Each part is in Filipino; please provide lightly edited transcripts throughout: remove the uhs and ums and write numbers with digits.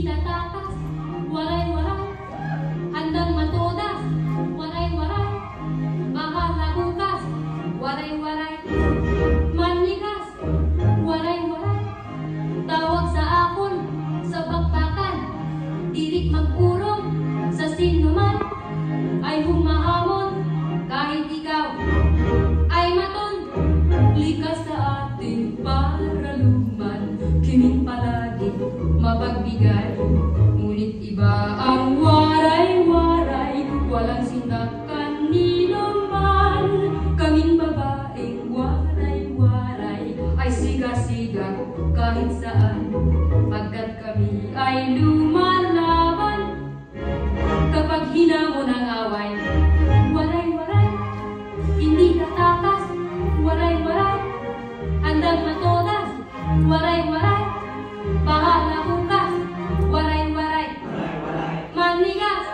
Hindi tatakas, waray-waray, handang matodas, waray-waray, bahala bukas, waray-waray, manigas, waray-waray, tawag sa akon, sa bakbakan, dirik mag-urong, sa sinuman, ay humahamon, kahit ikaw ay maton, likas sa ating paraluman, kiming palagi mapagbigay, ngunit iba ang waray-waray, walang sinakan nino man, kaming babaeng waray-waray, ay siga-siga kahit saan, pagkat kami ay lumalaban, kapag hinamon ang away, waray-waray, hindi tatakas, waray-waray, handang matodas, waray-waray, bahala bukas, waray-waray, manigas.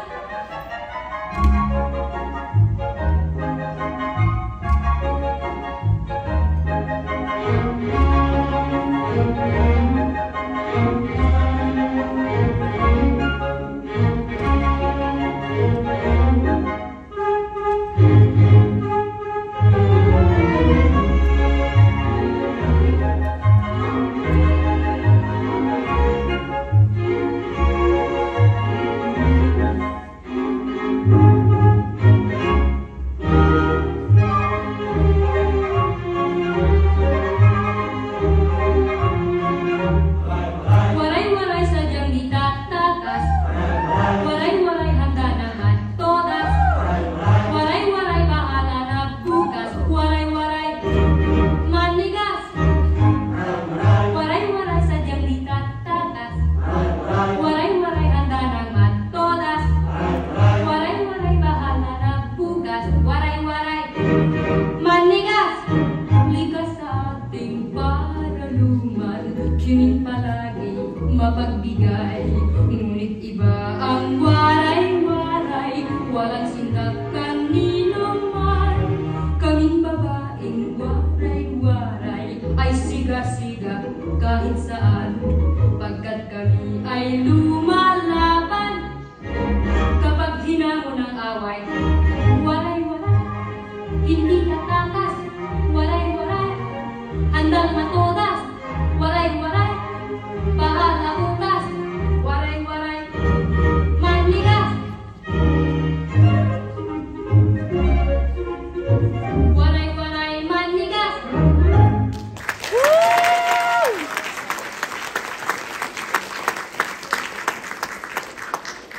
Kiming palagi mapagbigay, ngunit iba ang waray-waray, walang sinakan nino man, kaming babaeng waray-waray, ay siga-siga kahit saan, pagkat kami ay